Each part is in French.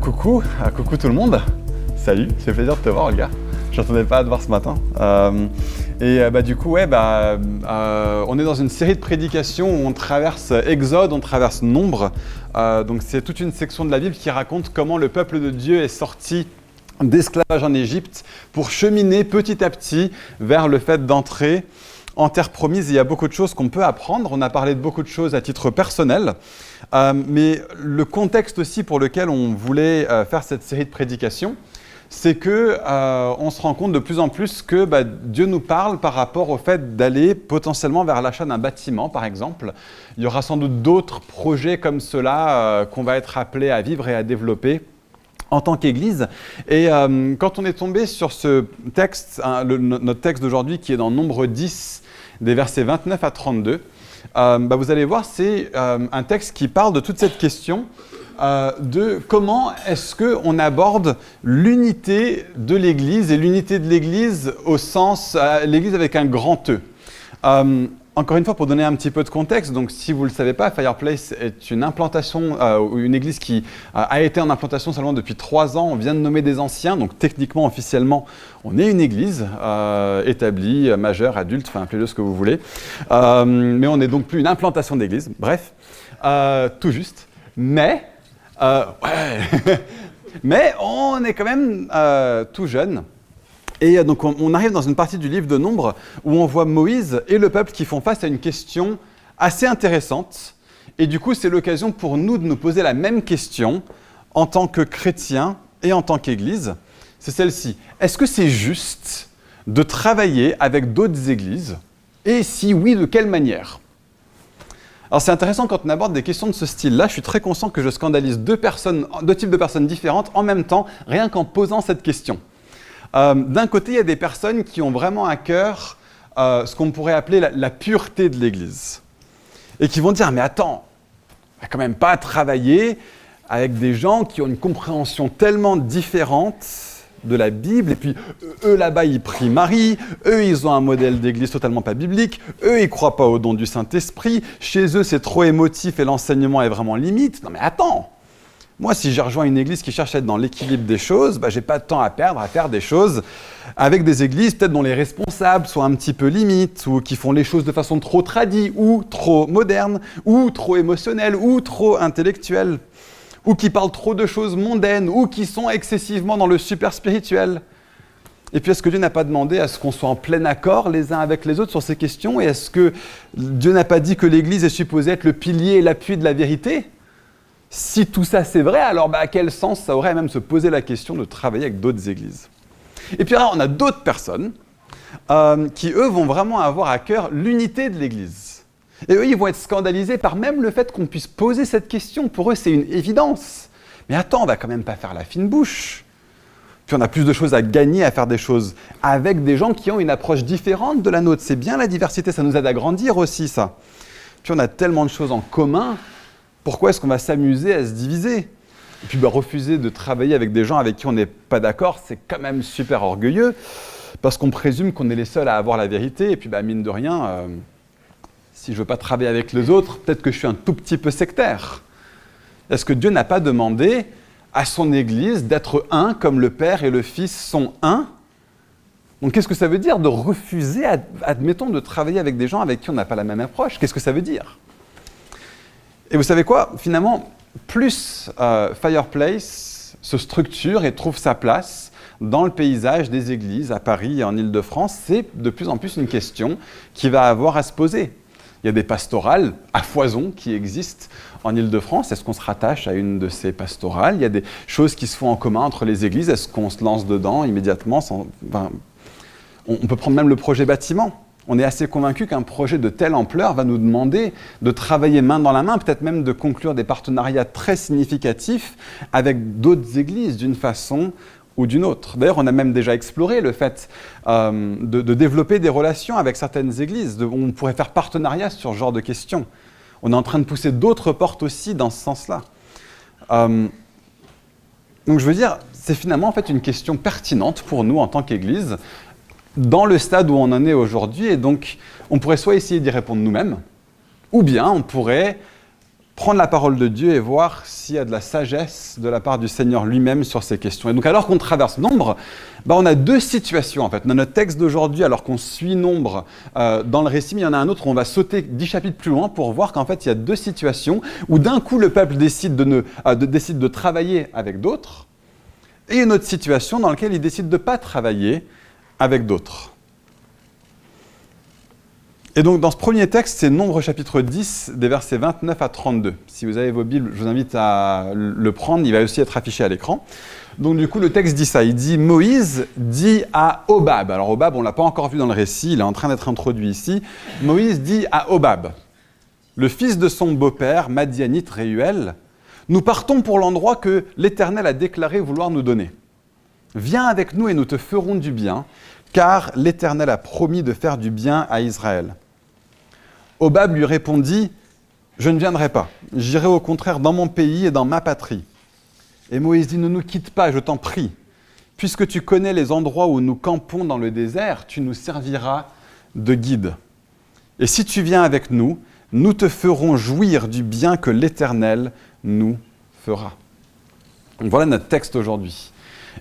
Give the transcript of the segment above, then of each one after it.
Coucou tout le monde. Salut, ça fait plaisir de te voir, Olga. Je n'attendais pas à te voir ce matin. On est dans une série de prédications où on traverse Exode, on traverse Nombre. Donc c'est toute une section de la Bible qui raconte comment le peuple de Dieu est sorti d'esclavage en Égypte pour cheminer petit à petit vers le fait d'entrer en terre promise. Il y a beaucoup de choses qu'on peut apprendre. On a parlé de beaucoup de choses à titre personnel. Mais le contexte aussi pour lequel on voulait faire cette série de prédications, c'est qu'on se rend compte de plus en plus que Dieu nous parle par rapport au fait d'aller potentiellement vers l'achat d'un bâtiment, par exemple. Il y aura sans doute d'autres projets comme cela qu'on va être appelés à vivre et à développer en tant qu'Église. Et quand on est tombé sur ce texte, notre texte d'aujourd'hui qui est dans Nombre 10, des versets 29 à 32, vous allez voir, c'est un texte qui parle de toute cette question de comment est-ce qu'on aborde l'unité de l'Église, et l'unité de l'Église au sens, l'Église avec un grand E. Encore une fois, pour donner un petit peu de contexte, donc si vous ne le savez pas, Fireplace est une implantation, une église qui a été en implantation seulement depuis 3 ans. On vient de nommer des anciens, donc techniquement, officiellement, on est une église établie, majeure, adulte, enfin appelez-le ce que vous voulez. Mais on n'est donc plus une implantation d'église, bref, tout juste. Mais on est quand même tout jeune. Et donc on arrive dans une partie du livre de Nombre où on voit Moïse et le peuple qui font face à une question assez intéressante. Et du coup, c'est l'occasion pour nous de nous poser la même question en tant que chrétiens et en tant qu'Église. C'est celle-ci. Est-ce que c'est juste de travailler avec d'autres églises? Et si oui, de quelle manière? Alors c'est intéressant quand on aborde des questions de ce style-là. Je suis très conscient que je scandalise deux types de personnes différentes en même temps, rien qu'en posant cette question. D'un côté, il y a des personnes qui ont vraiment à cœur ce qu'on pourrait appeler la pureté de l'Église. Et qui vont dire, mais attends, on va quand même pas travailler avec des gens qui ont une compréhension tellement différente de la Bible. Et puis, eux là-bas, ils prient Marie. Eux, ils ont un modèle d'Église totalement pas biblique. Eux, ils croient pas au don du Saint-Esprit. Chez eux, c'est trop émotif et l'enseignement est vraiment limite. Non mais attends! Moi, si j'ai rejoint une église qui cherche à être dans l'équilibre des choses, j'ai pas de temps à perdre à faire des choses avec des églises peut-être dont les responsables sont un petit peu limites, ou qui font les choses de façon trop tradie, ou trop moderne, ou trop émotionnelle, ou trop intellectuelle, ou qui parlent trop de choses mondaines, ou qui sont excessivement dans le super spirituel. Et puis, est-ce que Dieu n'a pas demandé à ce qu'on soit en plein accord les uns avec les autres sur ces questions? Et est-ce que Dieu n'a pas dit que l'église est supposée être le pilier et l'appui de la vérité? Si tout ça c'est vrai, alors à quel sens ça aurait même se poser la question de travailler avec d'autres églises? Et puis alors, on a d'autres personnes qui, eux, vont vraiment avoir à cœur l'unité de l'église. Et eux, ils vont être scandalisés par même le fait qu'on puisse poser cette question. Pour eux, c'est une évidence. Mais attends, on va quand même pas faire la fine bouche. Puis on a plus de choses à gagner à faire des choses avec des gens qui ont une approche différente de la nôtre. C'est bien la diversité, ça nous aide à grandir aussi, ça. Puis on a tellement de choses en commun. Pourquoi est-ce qu'on va s'amuser à se diviser? Et puis refuser de travailler avec des gens avec qui on n'est pas d'accord, c'est quand même super orgueilleux, parce qu'on présume qu'on est les seuls à avoir la vérité, et puis mine de rien, si je ne veux pas travailler avec les autres, peut-être que je suis un tout petit peu sectaire. Est-ce que Dieu n'a pas demandé à son Église d'être un comme le Père et le Fils sont un? Donc qu'est-ce que ça veut dire de refuser, admettons, de travailler avec des gens avec qui on n'a pas la même approche? Qu'est-ce que ça veut dire? Et vous savez quoi? Finalement, plus Fireplace se structure et trouve sa place dans le paysage des églises à Paris et en Île-de-France, c'est de plus en plus une question qui va avoir à se poser. Il y a des pastorales à foison qui existent en Île-de-France. Est-ce qu'on se rattache à une de ces pastorales? Il y a des choses qui se font en commun entre les églises. Est-ce qu'on se lance dedans immédiatement on peut prendre même le projet bâtiment. On est assez convaincu qu'un projet de telle ampleur va nous demander de travailler main dans la main, peut-être même de conclure des partenariats très significatifs avec d'autres églises d'une façon ou d'une autre. D'ailleurs, on a même déjà exploré le fait de développer des relations avec certaines églises. On pourrait faire partenariat sur ce genre de questions. On est en train de pousser d'autres portes aussi dans ce sens-là. Donc je veux dire, c'est finalement en fait une question pertinente pour nous en tant qu'Église, dans le stade où on en est aujourd'hui, et donc on pourrait soit essayer d'y répondre nous-mêmes, ou bien on pourrait prendre la parole de Dieu et voir s'il y a de la sagesse de la part du Seigneur lui-même sur ces questions. Et donc, alors qu'on traverse Nombre, on a deux situations en fait. Dans notre texte d'aujourd'hui, alors qu'on suit Nombre dans le récit, mais il y en a un autre où on va sauter 10 chapitres plus loin pour voir qu'en fait, il y a deux situations où d'un coup, le peuple décide de travailler avec d'autres, et une autre situation dans laquelle il décide de ne pas travailler avec d'autres. Et donc, dans ce premier texte, c'est Nombre chapitre 10, des versets 29 à 32. Si vous avez vos Bibles, je vous invite à le prendre, il va aussi être affiché à l'écran. Donc, du coup, le texte dit ça, il dit « Moïse dit à Hobab ». Alors, Hobab, on ne l'a pas encore vu dans le récit, il est en train d'être introduit ici. Moïse dit à Hobab, le fils de son beau-père, Madianite Réuel, « Nous partons pour l'endroit que l'Éternel a déclaré vouloir nous donner. Viens avec nous et nous te ferons du bien, car l'Éternel a promis de faire du bien à Israël. » Hobab lui répondit, « Je ne viendrai pas, j'irai au contraire dans mon pays et dans ma patrie. » Et Moïse dit, « Ne nous quitte pas, je t'en prie. Puisque tu connais les endroits où nous campons dans le désert, tu nous serviras de guide. Et si tu viens avec nous, nous te ferons jouir du bien que l'Éternel nous fera. » Donc voilà notre texte aujourd'hui.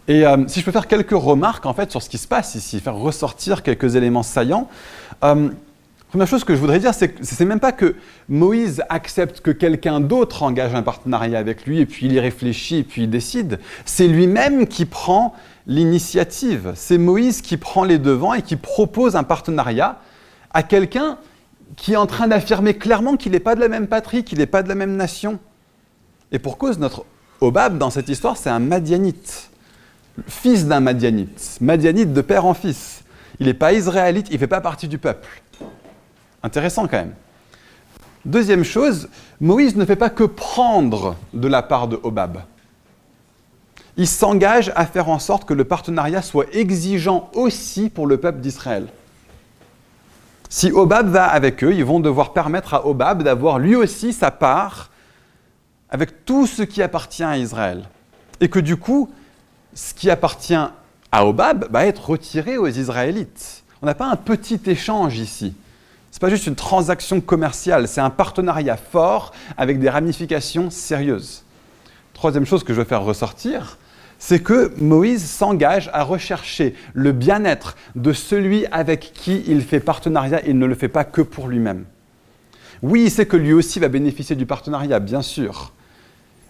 Et si je peux faire quelques remarques en fait sur ce qui se passe ici, faire ressortir quelques éléments saillants. Première chose que je voudrais dire, c'est que c'est même pas que Moïse accepte que quelqu'un d'autre engage un partenariat avec lui, et puis il y réfléchit, et puis il décide. C'est lui-même qui prend l'initiative. C'est Moïse qui prend les devants et qui propose un partenariat à quelqu'un qui est en train d'affirmer clairement qu'il n'est pas de la même patrie, qu'il n'est pas de la même nation. Et pour cause, notre Hobab, dans cette histoire, c'est un Madianite, fils d'un Madianite, Madianite de père en fils. Il n'est pas israélite, il ne fait pas partie du peuple. Intéressant quand même. Deuxième chose, Moïse ne fait pas que prendre de la part de Hobab. Il s'engage à faire en sorte que le partenariat soit exigeant aussi pour le peuple d'Israël. Si Hobab va avec eux, ils vont devoir permettre à Hobab d'avoir lui aussi sa part avec tout ce qui appartient à Israël. Et que du coup, ce qui appartient à Hobab va être retiré aux Israélites. On n'a pas un petit échange ici. Ce n'est pas juste une transaction commerciale, c'est un partenariat fort avec des ramifications sérieuses. Troisième chose que je veux faire ressortir, c'est que Moïse s'engage à rechercher le bien-être de celui avec qui il fait partenariat. Il ne le fait pas que pour lui-même. Oui, il sait que lui aussi va bénéficier du partenariat, bien sûr.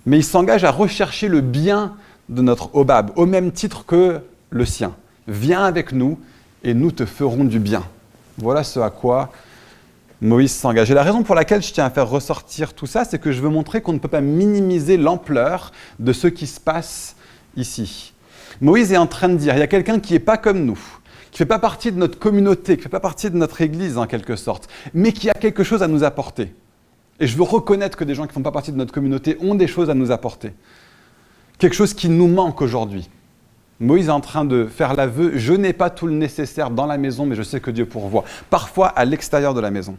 Mais il s'engage à rechercher le bien de notre Hobab, au même titre que le sien. Viens avec nous et nous te ferons du bien. Voilà ce à quoi Moïse s'engage. Et la raison pour laquelle je tiens à faire ressortir tout ça, c'est que je veux montrer qu'on ne peut pas minimiser l'ampleur de ce qui se passe ici. Moïse est en train de dire, il y a quelqu'un qui n'est pas comme nous, qui ne fait pas partie de notre communauté, qui ne fait pas partie de notre église en quelque sorte, mais qui a quelque chose à nous apporter. Et je veux reconnaître que des gens qui ne font pas partie de notre communauté ont des choses à nous apporter. Quelque chose qui nous manque aujourd'hui. Moïse est en train de faire l'aveu, je n'ai pas tout le nécessaire dans la maison, mais je sais que Dieu pourvoit. Parfois à l'extérieur de la maison.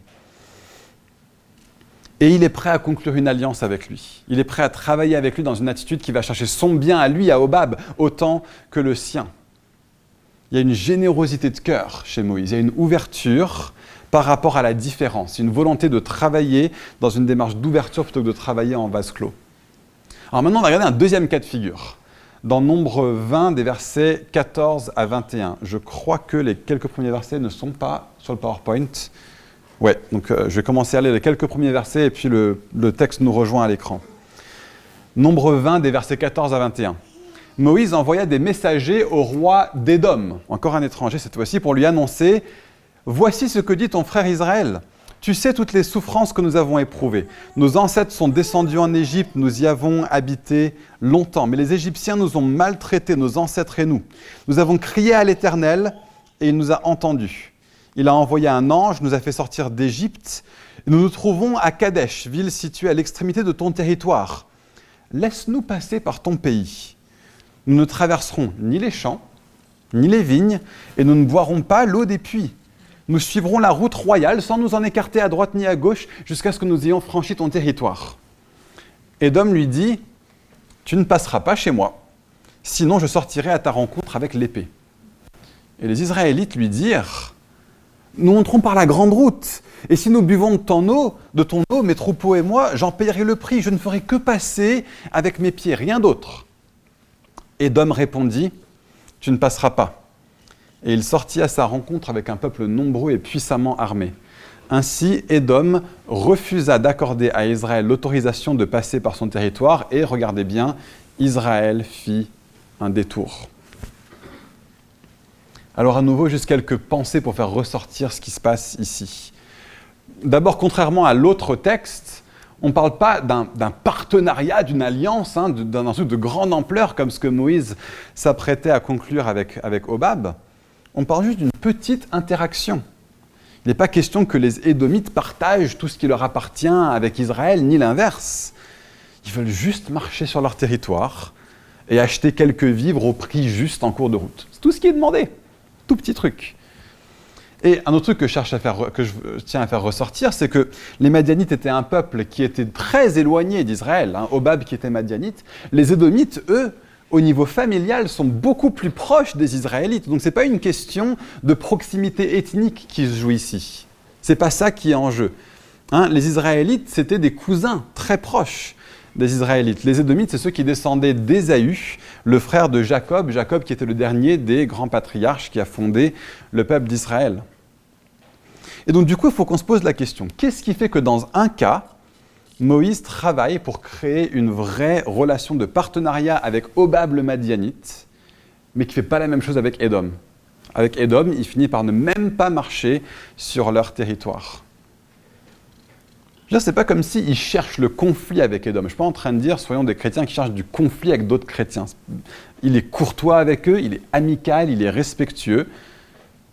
Et il est prêt à conclure une alliance avec lui. Il est prêt à travailler avec lui dans une attitude qui va chercher son bien à lui, à Hobab, autant que le sien. Il y a une générosité de cœur chez Moïse, il y a une ouverture par rapport à la différence, une volonté de travailler dans une démarche d'ouverture plutôt que de travailler en vase clos. Alors maintenant, on va regarder un deuxième cas de figure. Dans Nombre 20, des versets 14 à 21. Je crois que les quelques premiers versets ne sont pas sur le PowerPoint. Ouais, donc je vais commencer à lire les quelques premiers versets et puis le texte nous rejoint à l'écran. Nombre 20, des versets 14 à 21. Moïse envoya des messagers au roi d'Édom, encore un étranger cette fois-ci, pour lui annoncer « Voici ce que dit ton frère Israël. Tu sais toutes les souffrances que nous avons éprouvées. Nos ancêtres sont descendus en Égypte, nous y avons habité longtemps. Mais les Égyptiens nous ont maltraités, nos ancêtres et nous. Nous avons crié à l'Éternel et il nous a entendus. Il a envoyé un ange, nous a fait sortir d'Égypte. Nous nous trouvons à Kadesh, ville située à l'extrémité de ton territoire. Laisse-nous passer par ton pays. Nous ne traverserons ni les champs, ni les vignes, et nous ne boirons pas l'eau des puits. Nous suivrons la route royale sans nous en écarter à droite ni à gauche jusqu'à ce que nous ayons franchi ton territoire. Édom lui dit, « Tu ne passeras pas chez moi, sinon je sortirai à ta rencontre avec l'épée. » Et les Israélites lui dirent, « nous monterons par la grande route. Et si nous buvons de ton eau, mes troupeaux et moi, j'en payerai le prix. Je ne ferai que passer avec mes pieds, rien d'autre. » Édom répondit, « Tu ne passeras pas. » Et il sortit à sa rencontre avec un peuple nombreux et puissamment armé. Ainsi, Édom refusa d'accorder à Israël l'autorisation de passer par son territoire et, regardez bien, Israël fit un détour. Alors à nouveau, juste quelques pensées pour faire ressortir ce qui se passe ici. D'abord, contrairement à l'autre texte, on ne parle pas d'un partenariat, d'une alliance, d'un truc de grande ampleur comme ce que Moïse s'apprêtait à conclure avec Hobab. On parle juste d'une petite interaction. Il n'est pas question que les Édomites partagent tout ce qui leur appartient avec Israël, ni l'inverse. Ils veulent juste marcher sur leur territoire et acheter quelques vivres au prix juste en cours de route. C'est tout ce qui est demandé. Tout petit truc. Et un autre truc que je tiens à faire ressortir, c'est que les Madianites étaient un peuple qui était très éloigné d'Israël. Hobab qui était Madianite. Les Édomites, eux, au niveau familial, sont beaucoup plus proches des Israélites. Donc ce n'est pas une question de proximité ethnique qui se joue ici. Ce n'est pas ça qui est en jeu. Les Israélites, c'était des cousins très proches des Israélites. Les Édomites, c'est ceux qui descendaient d'Ésaü, le frère de Jacob, Jacob qui était le dernier des grands patriarches qui a fondé le peuple d'Israël. Et donc du coup, il faut qu'on se pose la question, qu'est-ce qui fait que dans un cas, Moïse travaille pour créer une vraie relation de partenariat avec Hobab le Madianite, mais qui ne fait pas la même chose avec Édom. Avec Édom, il finit par ne même pas marcher sur leur territoire. Ce n'est pas comme s'il cherche le conflit avec Édom. Je ne suis pas en train de dire, soyons des chrétiens qui cherchent du conflit avec d'autres chrétiens. Il est courtois avec eux, il est amical, il est respectueux,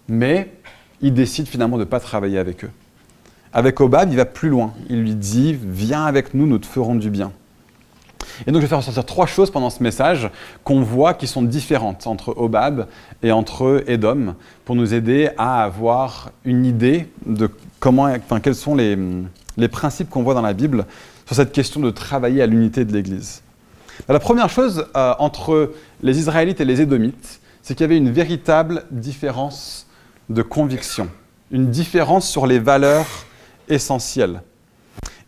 mais il décide finalement de ne pas travailler avec eux. Avec Hobab, il va plus loin. Il lui dit « Viens avec nous, nous te ferons du bien ». Et donc je vais faire ressortir 3 choses pendant ce message qu'on voit qui sont différentes entre Hobab et entre Édom pour nous aider à avoir une idée de quels sont les principes qu'on voit dans la Bible sur cette question de travailler à l'unité de l'Église. La première chose entre les Israélites et les Édomites, c'est qu'il y avait une véritable différence de conviction, une différence sur les valeurs essentielles.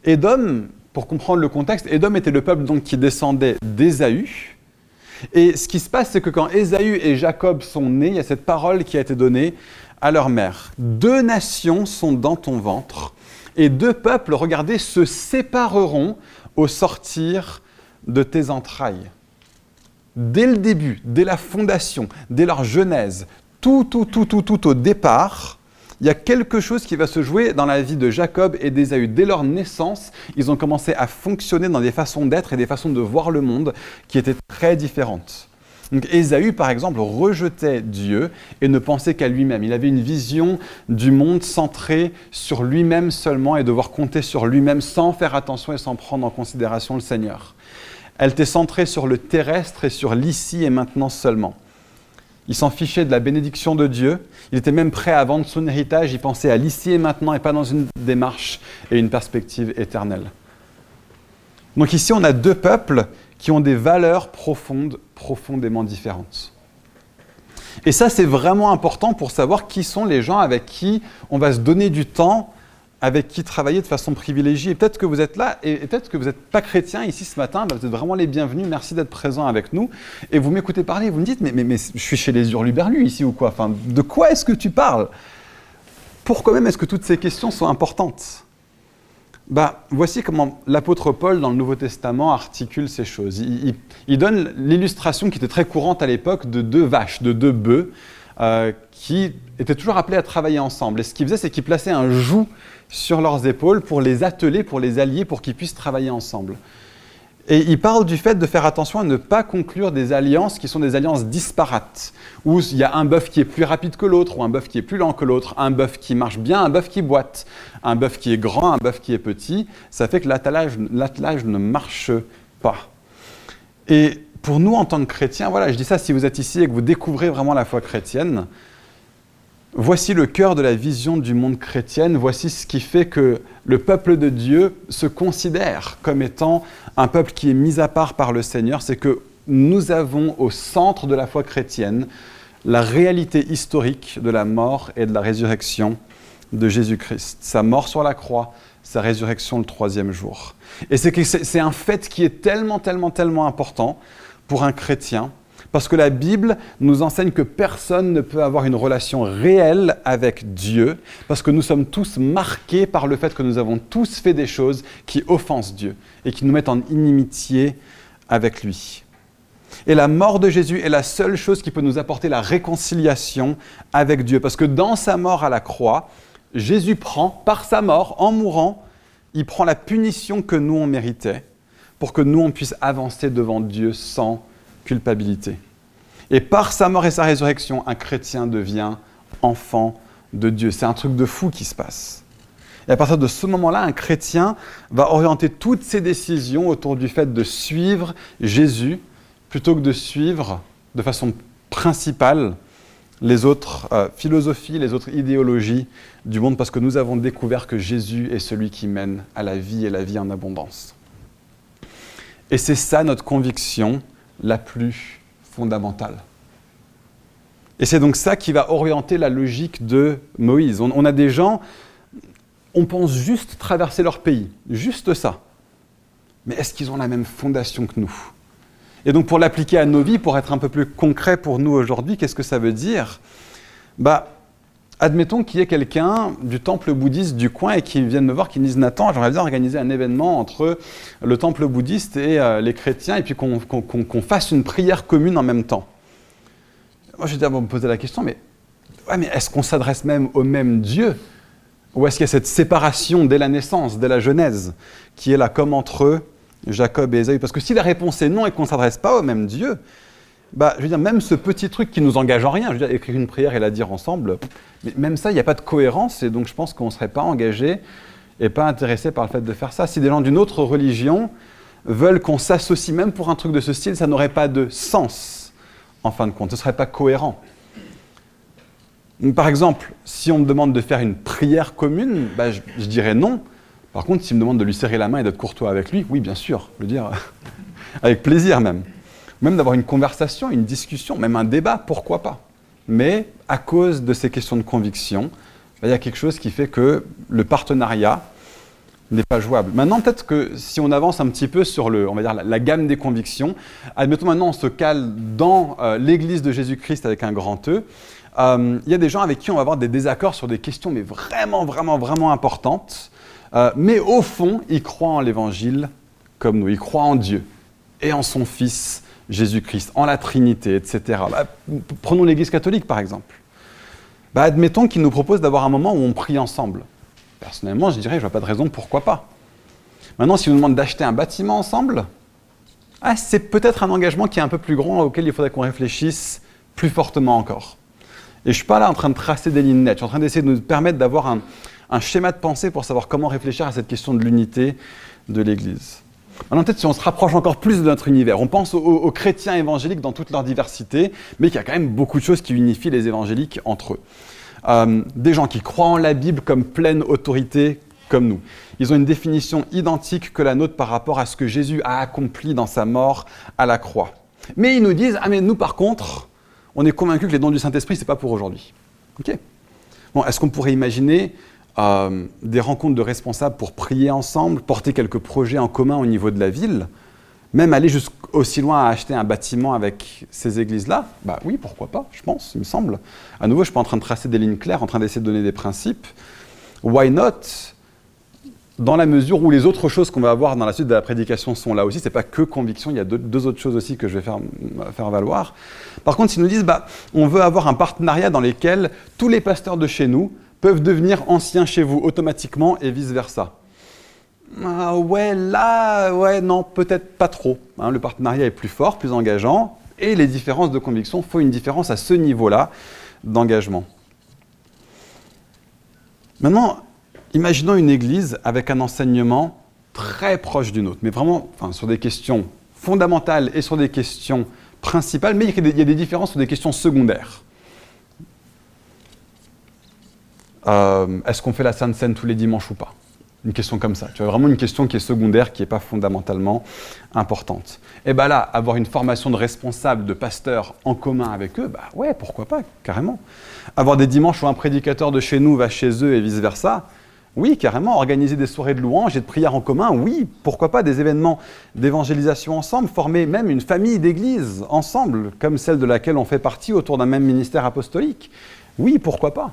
Édom, pour comprendre le contexte, Édom était le peuple donc, qui descendait d'Ésaü. Et ce qui se passe, c'est que quand Ésaü et Jacob sont nés, il y a cette parole qui a été donnée à leur mère. 2 nations sont dans ton ventre, et 2 peuples, regardez, se sépareront au sortir de tes entrailles. Dès le début, dès la fondation, dès leur genèse, tout au départ, il y a quelque chose qui va se jouer dans la vie de Jacob et d'Ésaü. Dès leur naissance, ils ont commencé à fonctionner dans des façons d'être et des façons de voir le monde qui étaient très différentes. Donc Ésaü, par exemple, rejetait Dieu et ne pensait qu'à lui-même. Il avait une vision du monde centrée sur lui-même seulement et devoir compter sur lui-même sans faire attention et sans prendre en considération le Seigneur. Elle était centrée sur le terrestre et sur l'ici et maintenant seulement. Il s'en fichait de la bénédiction de Dieu. Il était même prêt à vendre son héritage. Il pensait à l'ici et maintenant et pas dans une démarche et une perspective éternelle. Donc ici, on a 2 peuples qui ont des valeurs profondément différentes. Et ça, c'est vraiment important pour savoir qui sont les gens avec qui on va se donner du temps, avec qui travailler de façon privilégiée. Et peut-être que vous êtes là, et peut-être que vous n'êtes pas chrétien ici ce matin, vous êtes vraiment les bienvenus, merci d'être présents avec nous. Et vous m'écoutez parler, vous me dites, mais je suis chez les hurluberlus ici ou quoi ? Enfin, de quoi est-ce que tu parles ? Pourquoi même est-ce que toutes ces questions sont importantes ? Voici comment l'apôtre Paul, dans le Nouveau Testament, articule ces choses. Il donne l'illustration qui était très courante à l'époque de 2 vaches, de 2 bœufs, qui étaient toujours appelés à travailler ensemble. Et ce qu'il faisait, c'est qu'il plaçait un joug sur leurs épaules pour les atteler, pour les allier, pour qu'ils puissent travailler ensemble. Et il parle du fait de faire attention à ne pas conclure des alliances qui sont des alliances disparates, où il y a un bœuf qui est plus rapide que l'autre, ou un bœuf qui est plus lent que l'autre, un bœuf qui marche bien, un bœuf qui boite, un bœuf qui est grand, un bœuf qui est petit. Ça fait que l'attelage ne marche pas. Et pour nous, en tant que chrétiens, voilà, je dis ça si vous êtes ici et que vous découvrez vraiment la foi chrétienne, voici le cœur de la vision du monde chrétienne, voici ce qui fait que le peuple de Dieu se considère comme étant un peuple qui est mis à part par le Seigneur, c'est que nous avons au centre de la foi chrétienne la réalité historique de la mort et de la résurrection de Jésus-Christ. Sa mort sur la croix, sa résurrection le 3e jour. Et c'est un fait qui est tellement, tellement, tellement important pour un chrétien, parce que la Bible nous enseigne que personne ne peut avoir une relation réelle avec Dieu, parce que nous sommes tous marqués par le fait que nous avons tous fait des choses qui offensent Dieu et qui nous mettent en inimitié avec lui. Et la mort de Jésus est la seule chose qui peut nous apporter la réconciliation avec Dieu, parce que dans sa mort à la croix, Jésus prend, par sa mort, en mourant, il prend la punition que nous on méritait, pour que nous on puisse avancer devant Dieu sans culpabilité. Et par sa mort et sa résurrection, un chrétien devient enfant de Dieu. C'est un truc de fou qui se passe. Et à partir de ce moment-là, un chrétien va orienter toutes ses décisions autour du fait de suivre Jésus, plutôt que de suivre de façon principale les autres philosophies, les autres idéologies du monde, parce que nous avons découvert que Jésus est celui qui mène à la vie et la vie en abondance. Et c'est ça notre conviction la plus fondamentale. Et c'est donc ça qui va orienter la logique de Moïse. On a des gens, on pense juste traverser leur pays, juste ça. Mais est-ce qu'ils ont la même fondation que nous ? Et donc pour l'appliquer à nos vies, pour être un peu plus concret pour nous aujourd'hui, qu'est-ce que ça veut dire ? Admettons qu'il y ait quelqu'un du temple bouddhiste du coin et qui vienne me voir, qui me dise « Nathan, j'aimerais bien organiser un événement entre le temple bouddhiste et les chrétiens et puis qu'on fasse une prière commune en même temps. » Moi, je vais me poser la question, mais est-ce qu'on s'adresse même au même Dieu ? Ou est-ce qu'il y a cette séparation dès la naissance, dès la Genèse, qui est là comme entre Jacob et Ésaü ? Parce que si la réponse est non et qu'on ne s'adresse pas au même Dieu, je veux dire, même ce petit truc qui ne nous engage en rien, je veux dire, écrire une prière et la dire ensemble, mais même ça, il n'y a pas de cohérence, et donc je pense qu'on ne serait pas engagé et pas intéressé par le fait de faire ça. Si des gens d'une autre religion veulent qu'on s'associe même pour un truc de ce style, ça n'aurait pas de sens, en fin de compte, ce ne serait pas cohérent. Par exemple, si on me demande de faire une prière commune, je dirais non. Par contre, s'il me demande de lui serrer la main et d'être courtois avec lui, oui, bien sûr, je veux dire, avec plaisir même. Même d'avoir une conversation, une discussion, même un débat, pourquoi pas. Mais à cause de ces questions de conviction, il y a quelque chose qui fait que le partenariat n'est pas jouable. Maintenant, peut-être que si on avance un petit peu sur la gamme des convictions, admettons maintenant on se cale dans l'Église de Jésus-Christ avec un grand E, il y a des gens avec qui on va avoir des désaccords sur des questions mais vraiment, vraiment, vraiment importantes, mais au fond, ils croient en l'Évangile comme nous, ils croient en Dieu et en son Fils Jésus-Christ, en la Trinité, etc. Prenons l'Église catholique, par exemple. Admettons qu'il nous propose d'avoir un moment où on prie ensemble. Personnellement, je dirais, je ne vois pas de raison pourquoi pas. Maintenant, si on nous demande d'acheter un bâtiment ensemble, c'est peut-être un engagement qui est un peu plus grand, auquel il faudrait qu'on réfléchisse plus fortement encore. Et je ne suis pas là en train de tracer des lignes nettes, je suis en train d'essayer de nous permettre d'avoir un schéma de pensée pour savoir comment réfléchir à cette question de l'unité de l'Église. Maintenant, peut-être si on se rapproche encore plus de notre univers, on pense aux chrétiens évangéliques dans toute leur diversité, mais qu'il y a quand même beaucoup de choses qui unifient les évangéliques entre eux. Des gens qui croient en la Bible comme pleine autorité, comme nous. Ils ont une définition identique que la nôtre par rapport à ce que Jésus a accompli dans sa mort à la croix. Mais ils nous disent, mais nous par contre, on est convaincus que les dons du Saint-Esprit, ce n'est pas pour aujourd'hui. Ok. Bon, est-ce qu'on pourrait imaginer des rencontres de responsables pour prier ensemble, porter quelques projets en commun au niveau de la ville, même aller aussi loin à acheter un bâtiment avec ces églises-là ? Oui, pourquoi pas, je pense, il me semble. À nouveau, je ne suis pas en train de tracer des lignes claires, en train d'essayer de donner des principes. Why not ? Dans la mesure où les autres choses qu'on va avoir dans la suite de la prédication sont là aussi, ce n'est pas que conviction, il y a deux autres choses aussi que je vais faire valoir. Par contre, s'ils nous disent, on veut avoir un partenariat dans lequel tous les pasteurs de chez nous peuvent devenir anciens chez vous automatiquement et vice-versa. Non, peut-être pas trop. Le partenariat est plus fort, plus engageant, et les différences de conviction, il faut une différence à ce niveau-là d'engagement. Maintenant, imaginons une église avec un enseignement très proche du nôtre, mais vraiment sur des questions fondamentales et sur des questions principales, mais il y a des différences sur des questions secondaires. Est-ce qu'on fait la Sainte Seine tous les dimanches ou pas ? Une question comme ça. Tu vois, vraiment une question qui est secondaire, qui n'est pas fondamentalement importante. Et bien là, avoir une formation de responsable, de pasteur en commun avec eux, bah ouais, pourquoi pas, carrément. Avoir des dimanches où un prédicateur de chez nous va chez eux et vice-versa, oui, carrément. Organiser des soirées de louanges et de prières en commun, oui, pourquoi pas. Des événements d'évangélisation ensemble, former même une famille d'église ensemble, comme celle de laquelle on fait partie autour d'un même ministère apostolique. Oui, pourquoi pas.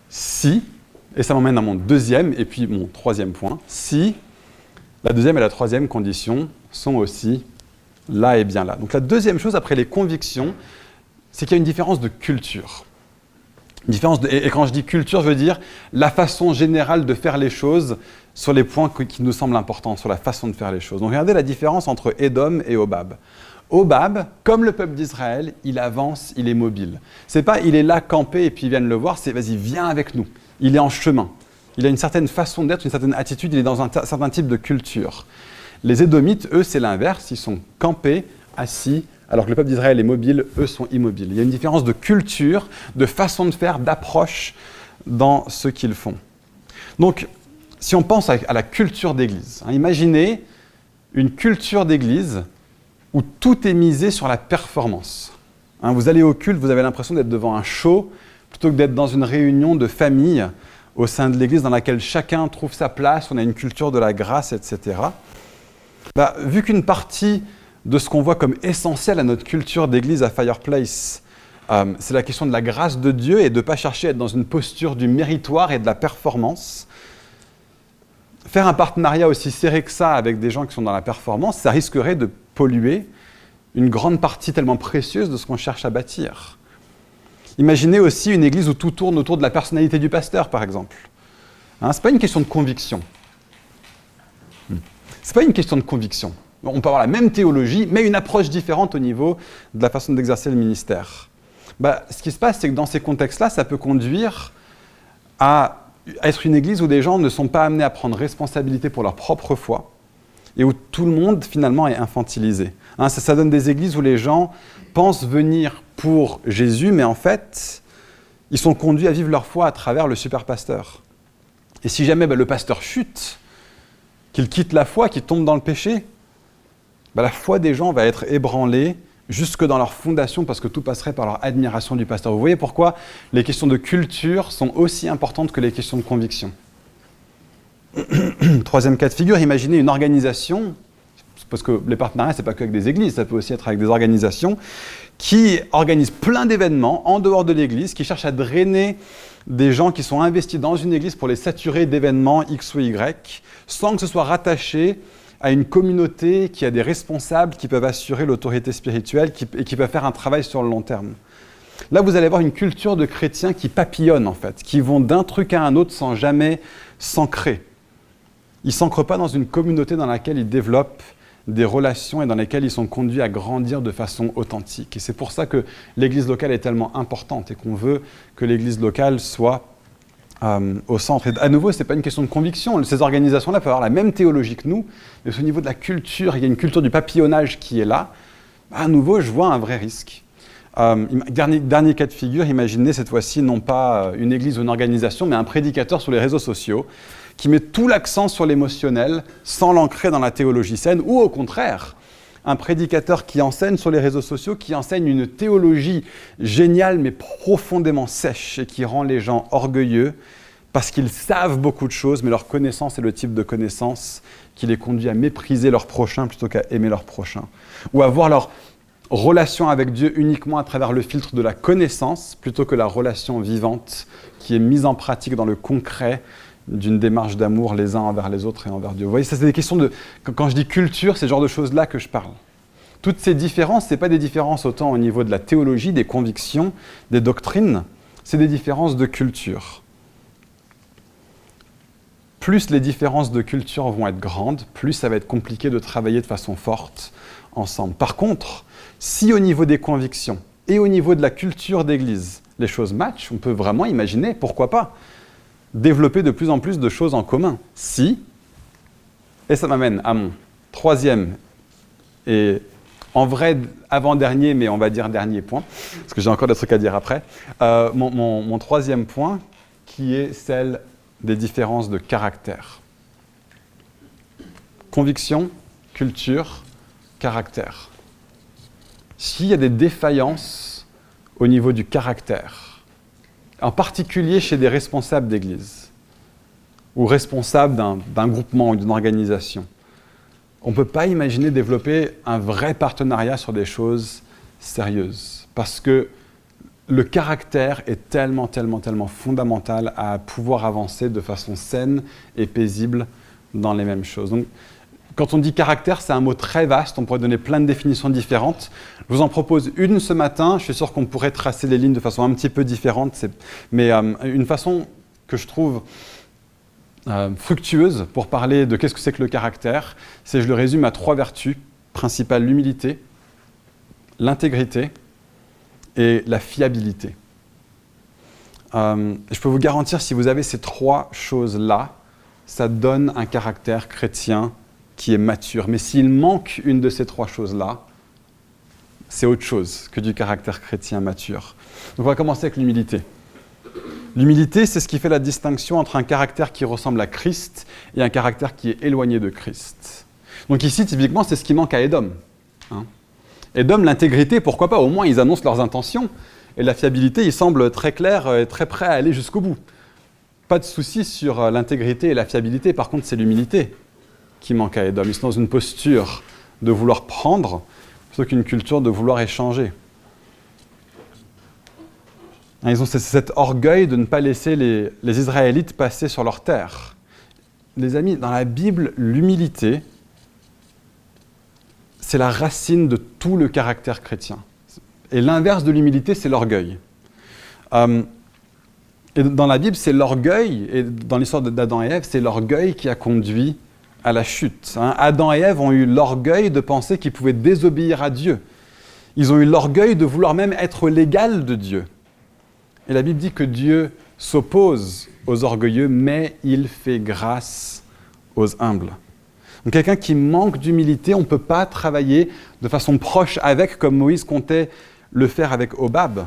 Si, et ça m'emmène à mon deuxième et puis mon troisième point, si la deuxième et la troisième condition sont aussi là et bien là. Donc la deuxième chose après les convictions, c'est qu'il y a une différence de culture. Et quand je dis culture, je veux dire la façon générale de faire les choses sur les points qui nous semblent importants, sur la façon de faire les choses. Donc regardez la différence entre Édom et Hobab. Hobab, comme le peuple d'Israël, il avance, il est mobile. C'est pas il est là campé et puis ils viennent le voir, c'est vas-y, viens avec nous. Il est en chemin. Il a une certaine façon d'être, une certaine attitude, il est dans un certain type de culture. Les Édomites, eux, c'est l'inverse, ils sont campés, assis, alors que le peuple d'Israël est mobile, eux sont immobiles. Il y a une différence de culture, de façon de faire, d'approche dans ce qu'ils font. Donc, si on pense à la culture d'église, imaginez une culture d'église où tout est misé sur la performance. Vous allez au culte, vous avez l'impression d'être devant un show, plutôt que d'être dans une réunion de famille au sein de l'église dans laquelle chacun trouve sa place, on a une culture de la grâce, etc. Vu qu'une partie de ce qu'on voit comme essentiel à notre culture d'église à Fireplace, c'est la question de la grâce de Dieu et de ne pas chercher à être dans une posture du méritoire et de la performance. Faire un partenariat aussi serré que ça avec des gens qui sont dans la performance, ça risquerait de polluer une grande partie tellement précieuse de ce qu'on cherche à bâtir. Imaginez aussi une église où tout tourne autour de la personnalité du pasteur, par exemple. Ce n'est pas une question de conviction. C'est pas une question de conviction. On peut avoir la même théologie, mais une approche différente au niveau de la façon d'exercer le ministère. Ce qui se passe, c'est que dans ces contextes-là, ça peut conduire à être une église où des gens ne sont pas amenés à prendre responsabilité pour leur propre foi et où tout le monde, finalement, est infantilisé. Ça donne des églises où les gens pensent venir pour Jésus, mais en fait, ils sont conduits à vivre leur foi à travers le super-pasteur. Et si jamais le pasteur chute, qu'il quitte la foi, qu'il tombe dans le péché, la foi des gens va être ébranlée jusque dans leur fondation parce que tout passerait par leur admiration du pasteur. Vous voyez pourquoi les questions de culture sont aussi importantes que les questions de conviction. Troisième cas de figure, imaginez une organisation, parce que les partenariats, ce n'est pas qu'avec des églises, ça peut aussi être avec des organisations qui organisent plein d'événements en dehors de l'église, qui cherchent à drainer des gens qui sont investis dans une église pour les saturer d'événements X ou Y, sans que ce soit rattaché à une communauté qui a des responsables qui peuvent assurer l'autorité spirituelle et qui peuvent faire un travail sur le long terme. Là, vous allez avoir une culture de chrétiens qui papillonnent, en fait, qui vont d'un truc à un autre sans jamais s'ancrer. Ils ne s'ancrent pas dans une communauté dans laquelle ils développent des relations et dans lesquelles ils sont conduits à grandir de façon authentique. Et c'est pour ça que l'église locale est tellement importante et qu'on veut que l'église locale soit au centre. Et à nouveau, ce n'est pas une question de conviction. Ces organisations-là peuvent avoir la même théologie que nous, mais au niveau de la culture, il y a une culture du papillonnage qui est là. À nouveau, je vois un vrai risque. Dernier cas de figure, imaginez cette fois-ci non pas une église ou une organisation, mais un prédicateur sur les réseaux sociaux qui met tout l'accent sur l'émotionnel sans l'ancrer dans la théologie saine, ou au contraire, un prédicateur qui enseigne sur les réseaux sociaux, qui enseigne une théologie géniale mais profondément sèche et qui rend les gens orgueilleux parce qu'ils savent beaucoup de choses, mais leur connaissance est le type de connaissance qui les conduit à mépriser leur prochain plutôt qu'à aimer leur prochain. Ou à voir leur relation avec Dieu uniquement à travers le filtre de la connaissance plutôt que la relation vivante qui est mise en pratique dans le concret d'une démarche d'amour les uns envers les autres et envers Dieu. Vous voyez, ça c'est des questions de... Quand je dis culture, c'est ce genre de choses-là que je parle. Toutes ces différences, ce n'est pas des différences autant au niveau de la théologie, des convictions, des doctrines, c'est des différences de culture. Plus les différences de culture vont être grandes, plus ça va être compliqué de travailler de façon forte ensemble. Par contre, si au niveau des convictions et au niveau de la culture d'église, les choses matchent, on peut vraiment imaginer, pourquoi pas, développer de plus en plus de choses en commun. Si, et ça m'amène à mon troisième et en vrai avant-dernier, mais on va dire dernier point, parce que j'ai encore des trucs à dire après, mon troisième point qui est celle des différences de caractère. Conviction, culture, caractère. S'il y a des défaillances au niveau du caractère, en particulier chez des responsables d'église ou responsables d'un groupement ou d'une organisation, on ne peut pas imaginer développer un vrai partenariat sur des choses sérieuses. Parce que le caractère est tellement fondamental à pouvoir avancer de façon saine et paisible dans les mêmes choses. Donc, quand on dit caractère, c'est un mot très vaste, on pourrait donner plein de définitions différentes. Je vous en propose une ce matin, je suis sûr qu'on pourrait tracer les lignes de façon un petit peu différente, mais une façon que je trouve fructueuse pour parler de qu'est-ce que c'est que le caractère, c'est, je le résume à 3 vertus principales: l'humilité, l'intégrité et la fiabilité. Je peux vous garantir, si vous avez ces 3 choses-là, ça donne un caractère chrétien qui est mature. Mais s'il manque une de ces 3 choses-là, c'est autre chose que du caractère chrétien mature. Donc on va commencer avec l'humilité. L'humilité, c'est ce qui fait la distinction entre un caractère qui ressemble à Christ et un caractère qui est éloigné de Christ. Donc ici, typiquement, c'est ce qui manque à Édom. Édom, l'intégrité, pourquoi pas? Au moins, ils annoncent leurs intentions. Et la fiabilité, ils semblent très clairs et très prêts à aller jusqu'au bout. Pas de souci sur l'intégrité et la fiabilité. Par contre, c'est l'humilité qui manque à Édom. Ils sont dans une posture de vouloir prendre plutôt qu'une culture de vouloir échanger. Ils ont cet orgueil de ne pas laisser les Israélites passer sur leur terre. Les amis, dans la Bible, l'humilité, c'est la racine de tout le caractère chrétien. Et l'inverse de l'humilité, c'est l'orgueil. Et dans la Bible, c'est l'orgueil, et dans l'histoire d'Adam et Ève, c'est l'orgueil qui a conduit à la chute. Adam et Ève ont eu l'orgueil de penser qu'ils pouvaient désobéir à Dieu. Ils ont eu l'orgueil de vouloir même être l'égal de Dieu. Et la Bible dit que Dieu s'oppose aux orgueilleux, mais il fait grâce aux humbles. Donc quelqu'un qui manque d'humilité, on ne peut pas travailler de façon proche avec, comme Moïse comptait le faire avec Hobab.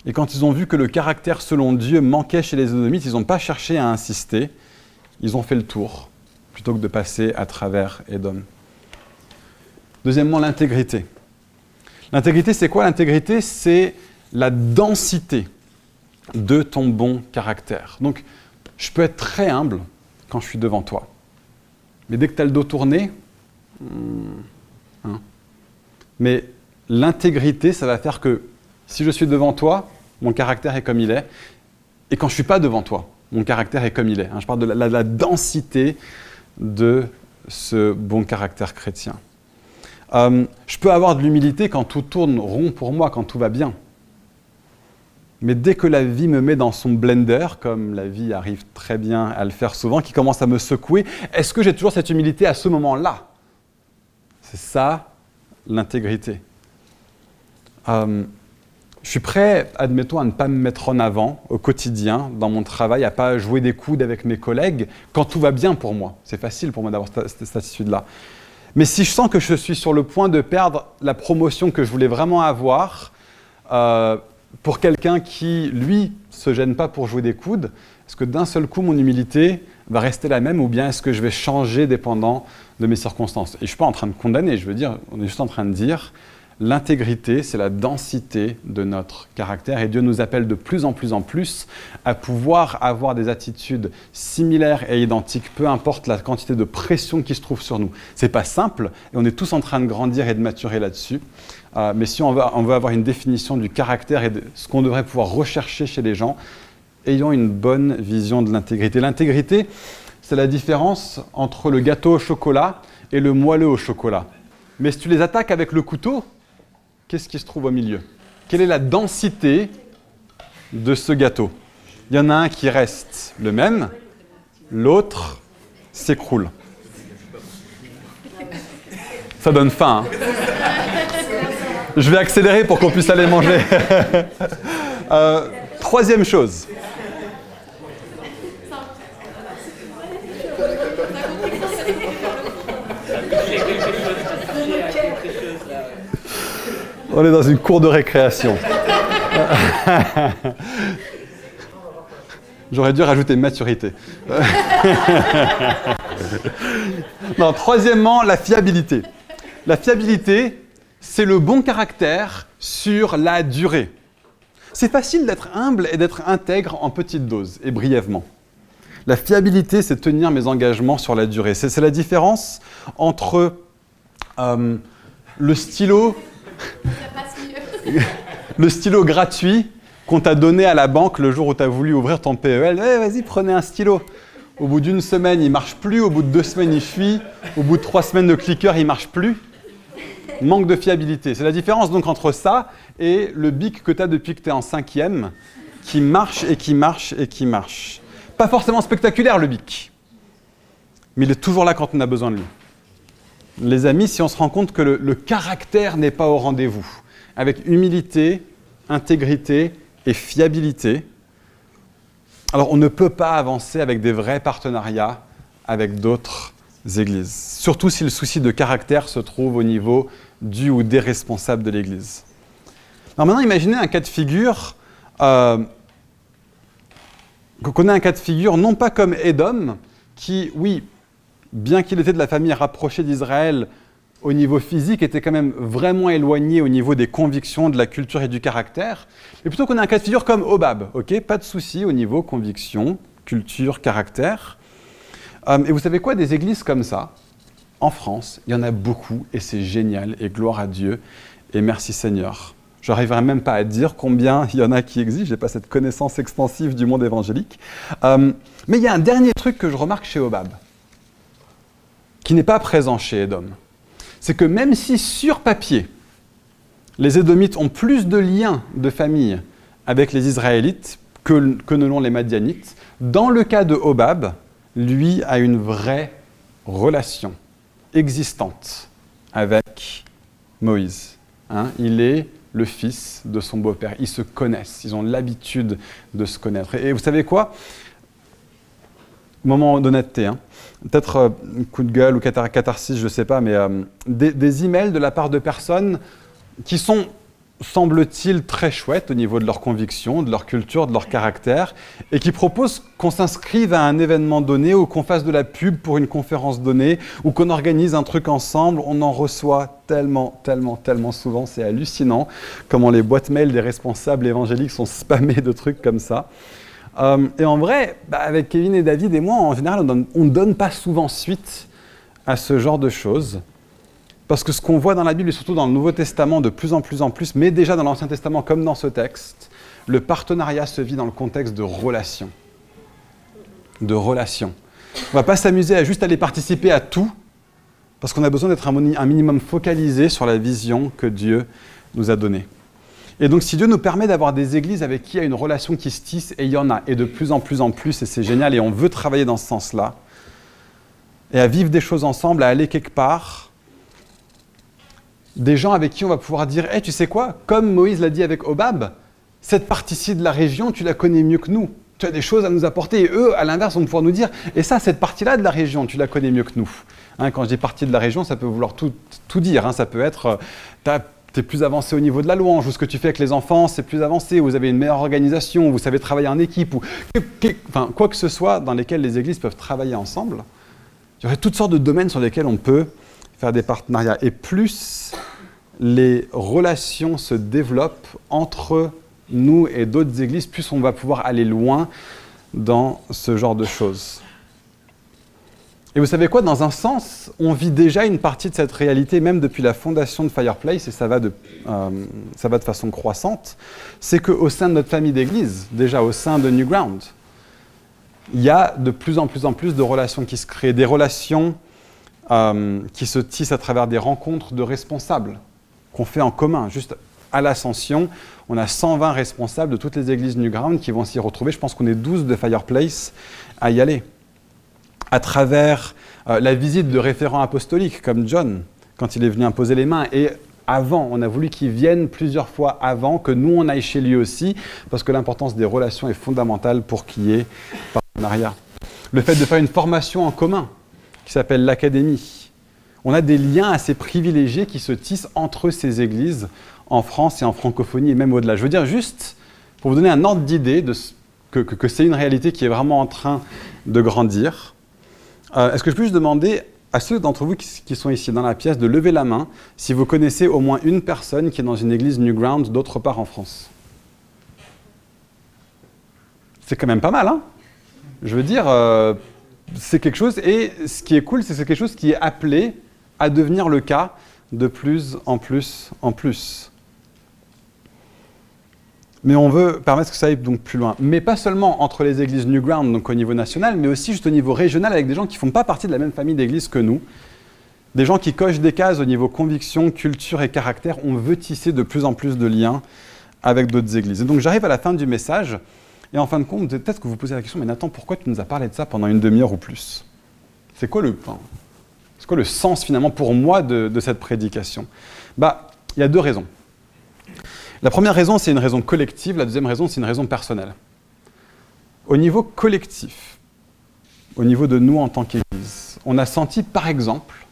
Et quand ils ont vu que le caractère selon Dieu manquait chez les Édomites, ils n'ont pas cherché à insister, ils ont fait le tour, plutôt que de passer à travers Édom. Deuxièmement, l'intégrité. L'intégrité, c'est quoi? L'intégrité, c'est la densité de ton bon caractère. Donc, je peux être très humble quand je suis devant toi. Mais dès que tu as le dos tourné, mais l'intégrité, ça va faire que si je suis devant toi, mon caractère est comme il est. Et quand je ne suis pas devant toi, mon caractère est comme il est. Je parle de la densité de ce bon caractère chrétien. Je peux avoir de l'humilité quand tout tourne rond pour moi, quand tout va bien. Mais dès que la vie me met dans son blender, comme la vie arrive très bien à le faire souvent, qui commence à me secouer, est-ce que j'ai toujours cette humilité à ce moment-là? C'est ça, l'intégrité. Je suis prêt, admettons, à ne pas me mettre en avant au quotidien, dans mon travail, à ne pas jouer des coudes avec mes collègues, quand tout va bien pour moi. C'est facile pour moi d'avoir cette attitude-là. Mais si je sens que je suis sur le point de perdre la promotion que je voulais vraiment avoir, pour quelqu'un qui, lui, se gêne pas pour jouer des coudes, est-ce que d'un seul coup, mon humilité va rester la même ou bien est-ce que je vais changer dépendant de mes circonstances? Et je ne suis pas en train de condamner, je veux dire, on est juste en train de dire, l'intégrité, c'est la densité de notre caractère et Dieu nous appelle de plus en plus à pouvoir avoir des attitudes similaires et identiques, peu importe la quantité de pression qui se trouve sur nous. Ce n'est pas simple et on est tous en train de grandir et de maturer là-dessus. Mais si on veut avoir une définition du caractère et de ce qu'on devrait pouvoir rechercher chez les gens, ayons une bonne vision de l'intégrité. L'intégrité, c'est la différence entre le gâteau au chocolat et le moelleux au chocolat. Mais si tu les attaques avec le couteau, qu'est-ce qui se trouve au milieu? Quelle est la densité de ce gâteau? Il y en a un qui reste le même, l'autre s'écroule. Ça donne faim, hein? Je vais accélérer pour qu'on puisse aller manger. Troisième chose. On est dans une cour de récréation. J'aurais dû rajouter maturité. Non, troisièmement, la fiabilité. La fiabilité, c'est le bon caractère sur la durée. C'est facile d'être humble et d'être intègre en petites doses et brièvement. La fiabilité, c'est tenir mes engagements sur la durée. C'est la différence entre le stylo gratuit qu'on t'a donné à la banque le jour où tu as voulu ouvrir ton PEL. Vas-y, prenez un stylo. Au bout d'une semaine, il ne marche plus. Au bout de 2 semaines, il fuit. Au bout de 3 semaines de clicker, il ne marche plus. Manque de fiabilité. C'est la différence donc entre ça et le bic que tu as depuis que tu es en 5e, qui marche et qui marche et qui marche. Pas forcément spectaculaire le bic, mais il est toujours là quand on a besoin de lui. Les amis, si on se rend compte que le caractère n'est pas au rendez-vous, avec humilité, intégrité et fiabilité, alors on ne peut pas avancer avec des vrais partenariats avec d'autres églises. Surtout si le souci de caractère se trouve au niveau du ou des responsables de l'église. Alors maintenant, imaginez un cas de figure, qu'on ait un cas de figure non pas comme Édom, qui, oui, bien qu'il était de la famille rapprochée d'Israël, au niveau physique, était quand même vraiment éloigné au niveau des convictions, de la culture et du caractère, mais plutôt qu'on ait un cas de figure comme Hobab, ok, pas de souci au niveau conviction, culture, caractère. Et vous savez quoi, des églises comme ça, en France, il y en a beaucoup, et c'est génial, et gloire à Dieu, et merci Seigneur. Je n'arriverai même pas à dire combien il y en a qui existent, je n'ai pas cette connaissance extensive du monde évangélique. Mais il y a un dernier truc que je remarque chez Hobab, qui n'est pas présent chez Édom. C'est que même si sur papier, les Édomites ont plus de liens de famille avec les Israélites que ne l'ont les Madianites, dans le cas de Hobab, lui a une vraie relation existante avec Moïse. Il est le fils de son beau-père. Ils se connaissent, ils ont l'habitude de se connaître. Et vous savez quoi ? Moment d'honnêteté, peut-être un coup de gueule ou catharsis, je ne sais pas, mais des emails de la part de personnes qui sont, semble-t-il, très chouettes au niveau de leurs convictions, de leur culture, de leur caractère, et qui proposent qu'on s'inscrive à un événement donné ou qu'on fasse de la pub pour une conférence donnée ou qu'on organise un truc ensemble. On en reçoit tellement souvent, c'est hallucinant comment les boîtes mail des responsables évangéliques sont spammées de trucs comme ça. Et en vrai, avec Kevin et David et moi, en général, on ne donne pas souvent suite à ce genre de choses. Parce que ce qu'on voit dans la Bible, et surtout dans le Nouveau Testament, de plus en plus, mais déjà dans l'Ancien Testament comme dans ce texte, le partenariat se vit dans le contexte de relations. De relations. On ne va pas s'amuser à juste aller participer à tout, parce qu'on a besoin d'être un minimum focalisé sur la vision que Dieu nous a donnée. Et donc, si Dieu nous permet d'avoir des églises avec qui il y a une relation qui se tisse, et il y en a, et de plus en plus, et c'est génial, et on veut travailler dans ce sens-là, et à vivre des choses ensemble, à aller quelque part, des gens avec qui on va pouvoir dire « Hey, tu sais quoi, comme Moïse l'a dit avec Hobab, cette partie-ci de la région, tu la connais mieux que nous. Tu as des choses à nous apporter. » Et eux, à l'inverse, vont pouvoir nous dire « Et ça, cette partie-là de la région, tu la connais mieux que nous. » Quand je dis partie de la région, ça peut vouloir tout dire. Ça peut être tu es plus avancé au niveau de la louange, ou ce que tu fais avec les enfants, c'est plus avancé, ou vous avez une meilleure organisation, vous savez travailler en équipe, ou quoi que ce soit dans lesquels les églises peuvent travailler ensemble. Il y aurait toutes sortes de domaines sur lesquels on peut faire des partenariats. Et plus les relations se développent entre nous et d'autres églises, plus on va pouvoir aller loin dans ce genre de choses. Et vous savez quoi, dans un sens, on vit déjà une partie de cette réalité, même depuis la fondation de Fireplace, et ça va de façon croissante, c'est qu'au sein de notre famille d'église, déjà au sein de Newground, il y a de plus en plus de relations qui se créent, des relations qui se tissent à travers des rencontres de responsables qu'on fait en commun. Juste à l'Ascension, on a 120 responsables de toutes les églises Newground qui vont s'y retrouver. Je pense qu'on est 12 de Fireplace à y aller. À travers la visite de référents apostoliques comme John, quand il est venu imposer les mains. Et avant, on a voulu qu'il vienne plusieurs fois avant, que nous on aille chez lui aussi, parce que l'importance des relations est fondamentale pour qu'il y ait partenariat. Le fait de faire une formation en commun, qui s'appelle l'Académie. On a des liens assez privilégiés qui se tissent entre ces églises en France et en francophonie, et même au-delà. Je veux dire juste, pour vous donner un ordre d'idée de que c'est une réalité qui est vraiment en train de grandir. Est-ce que je peux juste demander à ceux d'entre vous qui sont ici dans la pièce de lever la main si vous connaissez au moins une personne qui est dans une église Newground d'autre part en France? C'est quand même pas mal, hein? Je veux dire, c'est quelque chose, et ce qui est cool, c'est que c'est quelque chose qui est appelé à devenir le cas de plus en plus en plus. Mais on veut permettre que ça aille donc plus loin. Mais pas seulement entre les églises Newground, donc au niveau national, mais aussi juste au niveau régional, avec des gens qui ne font pas partie de la même famille d'églises que nous. Des gens qui cochent des cases au niveau conviction, culture et caractère. On veut tisser de plus en plus de liens avec d'autres églises. Et donc j'arrive à la fin du message, et en fin de compte, peut-être que vous vous posez la question, mais Nathan, pourquoi tu nous as parlé de ça pendant une demi-heure ou plus? C'est quoi le sens finalement pour moi de cette prédication? Il y a deux raisons. La première raison, c'est une raison collective. La deuxième raison, c'est une raison personnelle. Au niveau collectif, au niveau de nous en tant qu'Église, on a senti, par exemple,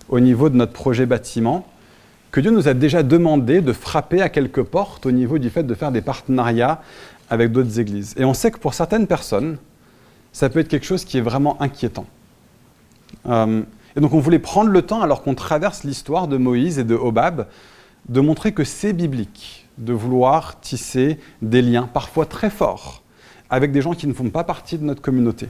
au niveau de notre projet bâtiment, que Dieu nous a déjà demandé de frapper à quelques portes au niveau du fait de faire des partenariats avec d'autres églises. Et on sait que pour certaines personnes, ça peut être quelque chose qui est vraiment inquiétant. Et donc on voulait prendre le temps, alors qu'on traverse l'histoire de Moïse et de Hobab, de montrer que c'est biblique de vouloir tisser des liens parfois très forts avec des gens qui ne font pas partie de notre communauté.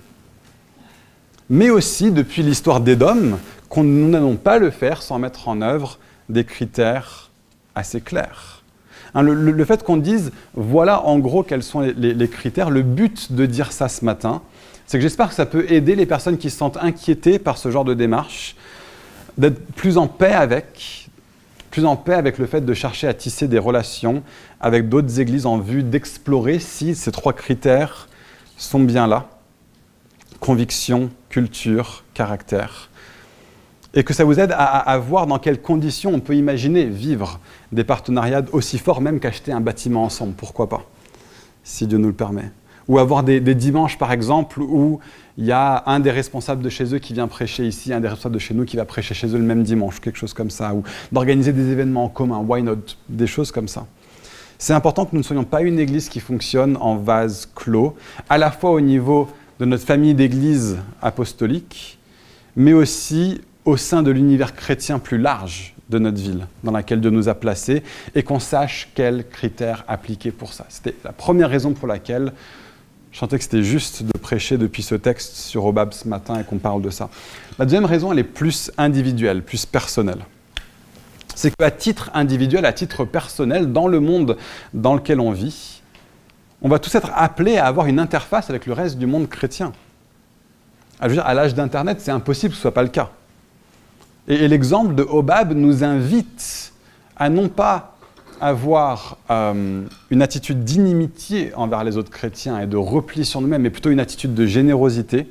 Mais aussi, depuis l'histoire d'Édom, qu'on n'allons pas le faire sans mettre en œuvre des critères assez clairs. Le fait qu'on dise, voilà en gros quels sont les critères, le but de dire ça ce matin, c'est que j'espère que ça peut aider les personnes qui se sentent inquiétées par ce genre de démarche, d'être plus en paix avec le fait de chercher à tisser des relations avec d'autres églises en vue d'explorer si ces trois critères sont bien là. Conviction, culture, caractère. Et que ça vous aide à voir dans quelles conditions on peut imaginer vivre des partenariats aussi forts même qu'acheter un bâtiment ensemble, pourquoi pas, si Dieu nous le permet. Ou avoir des dimanches, par exemple, où il y a un des responsables de chez eux qui vient prêcher ici, un des responsables de chez nous qui va prêcher chez eux le même dimanche, quelque chose comme ça. Ou d'organiser des événements en commun, why not, des choses comme ça. C'est important que nous ne soyons pas une église qui fonctionne en vase clos, à la fois au niveau de notre famille d'églises apostoliques, mais aussi au sein de l'univers chrétien plus large de notre ville, dans laquelle Dieu nous a placés, et qu'on sache quels critères appliquer pour ça. C'était la première raison pour laquelle je sentais que c'était juste de prêcher depuis ce texte sur Hobab ce matin et qu'on parle de ça. La deuxième raison, elle est plus individuelle, plus personnelle. C'est qu'à titre individuel, à titre personnel, dans le monde dans lequel on vit, on va tous être appelés à avoir une interface avec le reste du monde chrétien. Je veux dire, à l'âge d'Internet, c'est impossible que ce ne soit pas le cas. Et l'exemple de Hobab nous invite à non pas avoir une attitude d'inimitié envers les autres chrétiens et de repli sur nous-mêmes, mais plutôt une attitude de générosité,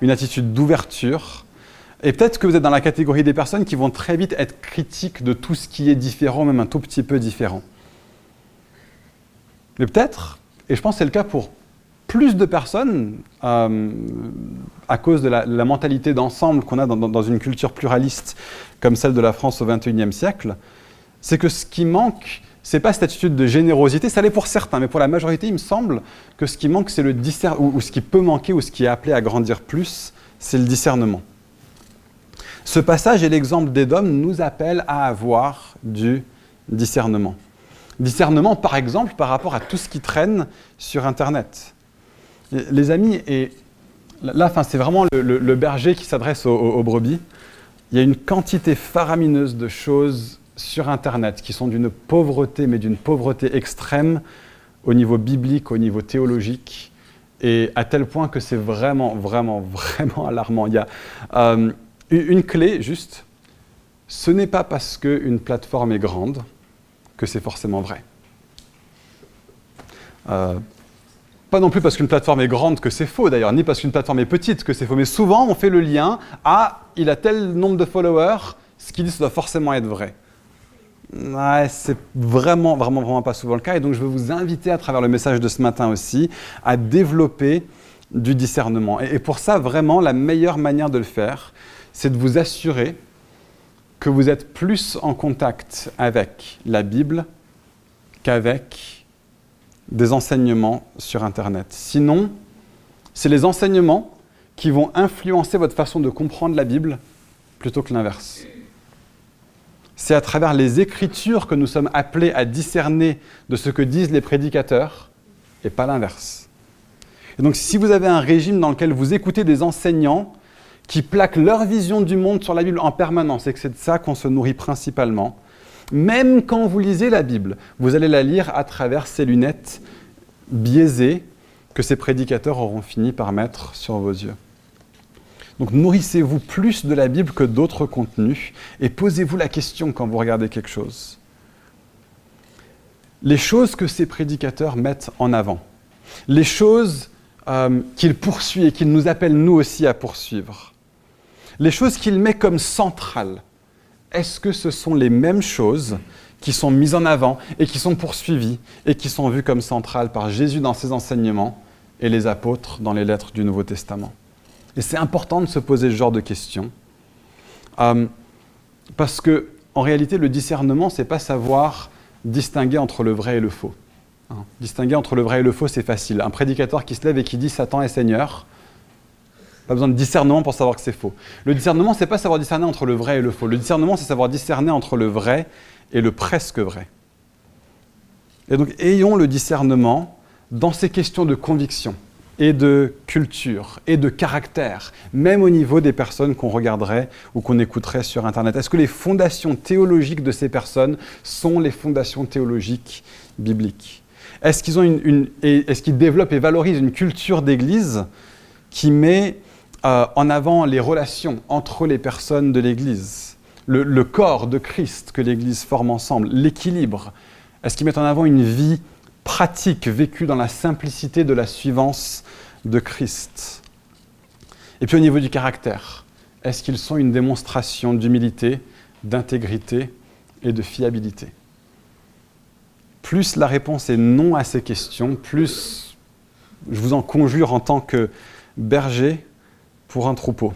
une attitude d'ouverture. Et peut-être que vous êtes dans la catégorie des personnes qui vont très vite être critiques de tout ce qui est différent, même un tout petit peu différent. Mais peut-être, et je pense que c'est le cas pour plus de personnes, à cause de la mentalité d'ensemble qu'on a dans une culture pluraliste comme celle de la France au XXIe siècle, c'est que ce qui manque, c'est pas cette attitude de générosité, ça l'est pour certains, mais pour la majorité, il me semble que ce qui manque, c'est le discernement, ou ce qui peut manquer, ou ce qui est appelé à grandir plus, c'est le discernement. Ce passage et l'exemple d'Édom nous appellent à avoir du discernement. Discernement, par exemple, par rapport à tout ce qui traîne sur Internet. Les amis, et là, c'est vraiment le berger qui s'adresse aux brebis. Il y a une quantité faramineuse de choses sur Internet qui sont d'une pauvreté, mais d'une pauvreté extrême au niveau biblique, au niveau théologique, et à tel point que c'est vraiment, vraiment, vraiment alarmant. Il y a une clé, juste, ce n'est pas parce qu'une plateforme est grande que c'est forcément vrai. Pas non plus parce qu'une plateforme est grande que c'est faux d'ailleurs, ni parce qu'une plateforme est petite que c'est faux, mais souvent on fait le lien à « il a tel nombre de followers », ce qui dit que ça doit forcément être vrai. Ouais, c'est vraiment, vraiment, vraiment pas souvent le cas, et donc je veux vous inviter à travers le message de ce matin aussi à développer du discernement. Et pour ça, vraiment, la meilleure manière de le faire, c'est de vous assurer que vous êtes plus en contact avec la Bible qu'avec des enseignements sur Internet. Sinon, c'est les enseignements qui vont influencer votre façon de comprendre la Bible plutôt que l'inverse. C'est à travers les Écritures que nous sommes appelés à discerner de ce que disent les prédicateurs et pas l'inverse. Et donc, si vous avez un régime dans lequel vous écoutez des enseignants qui plaquent leur vision du monde sur la Bible en permanence, et que c'est de ça qu'on se nourrit principalement, même quand vous lisez la Bible, vous allez la lire à travers ces lunettes biaisées que ces prédicateurs auront fini par mettre sur vos yeux. Donc nourrissez-vous plus de la Bible que d'autres contenus et posez-vous la question quand vous regardez quelque chose. Les choses que ces prédicateurs mettent en avant, les choses qu'ils poursuivent et qu'ils nous appellent nous aussi à poursuivre, les choses qu'ils mettent comme centrales, est-ce que ce sont les mêmes choses qui sont mises en avant et qui sont poursuivies et qui sont vues comme centrales par Jésus dans ses enseignements et les apôtres dans les lettres du Nouveau Testament? Et c'est important de se poser ce genre de questions parce que, en réalité, le discernement, c'est pas savoir distinguer entre le vrai et le faux. Distinguer entre le vrai et le faux, c'est facile. Un prédicateur qui se lève et qui dit « Satan est Seigneur », pas besoin de discernement pour savoir que c'est faux. Le discernement, c'est pas savoir discerner entre le vrai et le faux. Le discernement, c'est savoir discerner entre le vrai et le presque vrai. Et donc, ayons le discernement dans ces questions de conviction et de culture et de caractère, même au niveau des personnes qu'on regarderait ou qu'on écouterait sur Internet. Est-ce que les fondations théologiques de ces personnes sont les fondations théologiques bibliques? Est-ce qu'ils développent et valorisent une culture d'Église qui met en avant les relations entre les personnes de l'Église, le corps de Christ que l'Église forme ensemble, l'équilibre? Est-ce qu'ils mettent en avant une vie pratique vécue dans la simplicité de la suivance de Christ? Et puis au niveau du caractère, est-ce qu'ils sont une démonstration d'humilité, d'intégrité et de fiabilité? Plus la réponse est non à ces questions, plus je vous en conjure en tant que berger pour un troupeau,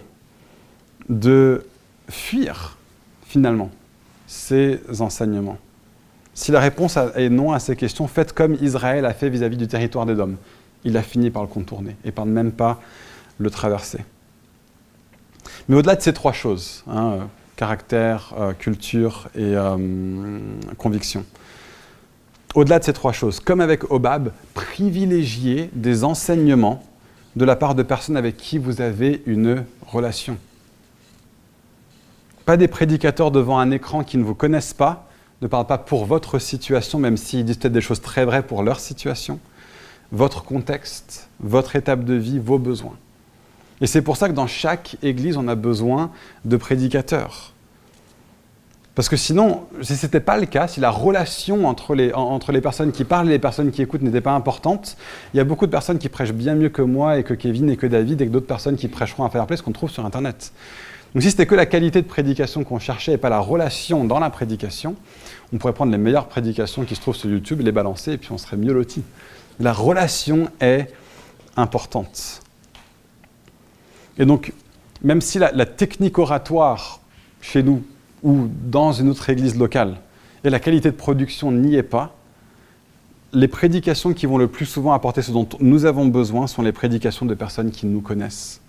de fuir finalement ces enseignements. Si la réponse est non à ces questions, faites comme Israël a fait vis-à-vis du territoire d'Édom. Il a fini par le contourner et par ne même pas le traverser. Mais au-delà de ces trois choses, caractère, culture et conviction, au-delà de ces trois choses, comme avec Hobab, privilégiez des enseignements de la part de personnes avec qui vous avez une relation. Pas des prédicateurs devant un écran qui ne vous connaissent pas, ne parlent pas pour votre situation, même s'ils disent peut-être des choses très vraies pour leur situation, votre contexte, votre étape de vie, vos besoins. Et c'est pour ça que dans chaque église, on a besoin de prédicateurs. Parce que sinon, si ce n'était pas le cas, si la relation entre les personnes qui parlent et les personnes qui écoutent n'était pas importante, il y a beaucoup de personnes qui prêchent bien mieux que moi et que Kevin et que David et que d'autres personnes qui prêcheront à Fireplace qu'on trouve sur Internet. Donc si c'était que la qualité de prédication qu'on cherchait et pas la relation dans la prédication, on pourrait prendre les meilleures prédications qui se trouvent sur YouTube, les balancer et puis on serait mieux lotis. La relation est importante. Et donc, même si la technique oratoire chez nous ou dans une autre église locale, et la qualité de production n'y est pas, les prédications qui vont le plus souvent apporter ce dont nous avons besoin sont les prédications de personnes qui nous connaissent.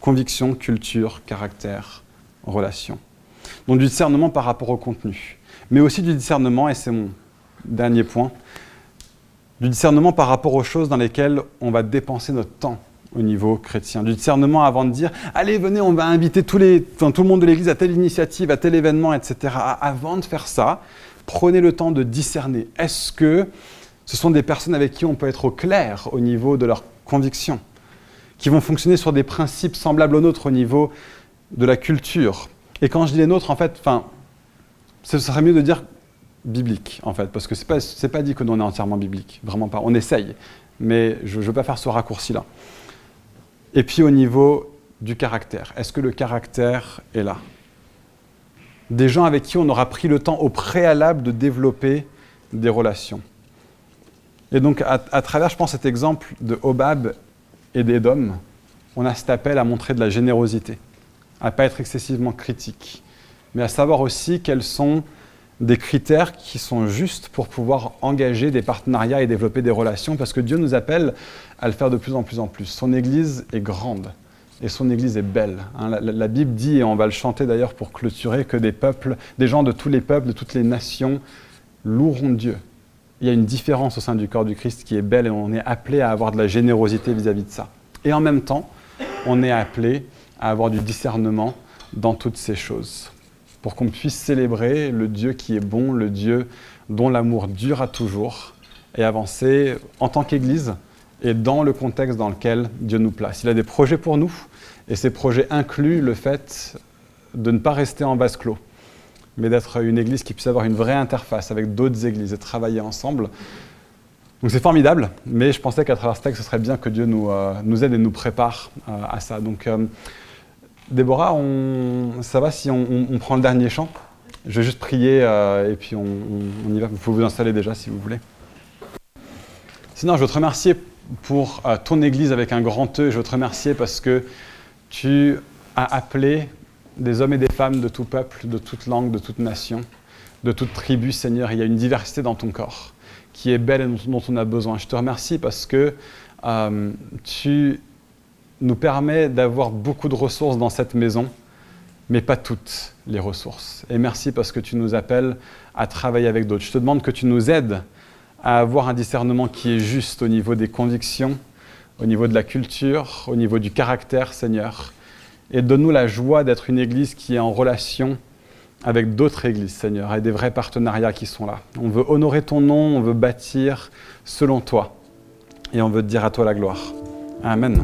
Conviction, culture, caractère, relation. Donc du discernement par rapport au contenu, mais aussi du discernement, et c'est mon dernier point, du discernement par rapport aux choses dans lesquelles on va dépenser notre temps au niveau chrétien. Du discernement avant de dire « Allez, venez, on va inviter tout le monde de l'Église à telle initiative, à tel événement, etc. » Avant de faire ça, prenez le temps de discerner. Est-ce que ce sont des personnes avec qui on peut être au clair au niveau de leurs convictions, qui vont fonctionner sur des principes semblables aux nôtres au niveau de la culture? Et quand je dis les nôtres, en fait, ce serait mieux de dire biblique, en fait, parce que c'est pas dit que nous on est entièrement biblique, vraiment pas. On essaye, mais je ne veux pas faire ce raccourci-là. Et puis au niveau du caractère, est-ce que le caractère est là? Des gens avec qui on aura pris le temps au préalable de développer des relations. Et donc à travers, je pense, cet exemple de Hobab et d'Édom, on a cet appel à montrer de la générosité, à ne pas être excessivement critique, mais à savoir aussi quelles sont des critères qui sont justes pour pouvoir engager des partenariats et développer des relations, parce que Dieu nous appelle à le faire de plus en plus en plus. Son Église est grande et son Église est belle. La Bible dit, et on va le chanter d'ailleurs pour clôturer, que des gens de tous les peuples, de toutes les nations, loueront Dieu. Il y a une différence au sein du corps du Christ qui est belle et on est appelé à avoir de la générosité vis-à-vis de ça. Et en même temps, on est appelé à avoir du discernement dans toutes ces choses, pour qu'on puisse célébrer le Dieu qui est bon, le Dieu dont l'amour dure à toujours, et avancer en tant qu'Église et dans le contexte dans lequel Dieu nous place. Il a des projets pour nous, et ces projets incluent le fait de ne pas rester en vase clos, mais d'être une Église qui puisse avoir une vraie interface avec d'autres Églises et travailler ensemble. Donc c'est formidable, mais je pensais qu'à travers ce texte, ce serait bien que Dieu nous aide et nous prépare à ça. Donc Déborah, ça va si on prend le dernier chant? Je vais juste prier et puis on y va. Vous pouvez vous installer déjà si vous voulez. Sinon, je veux te remercier pour ton Église avec un grand E. Je veux te remercier parce que tu as appelé des hommes et des femmes de tout peuple, de toute langue, de toute nation, de toute tribu, Seigneur. Il y a une diversité dans ton corps qui est belle et dont on a besoin. Je te remercie parce que tu nous permets d'avoir beaucoup de ressources dans cette maison, mais pas toutes les ressources. Et merci parce que tu nous appelles à travailler avec d'autres. Je te demande que tu nous aides à avoir un discernement qui est juste au niveau des convictions, au niveau de la culture, au niveau du caractère, Seigneur. Et donne-nous la joie d'être une Église qui est en relation avec d'autres Églises, Seigneur, et des vrais partenariats qui sont là. On veut honorer ton nom, on veut bâtir selon toi, et on veut te dire à toi la gloire. Amen.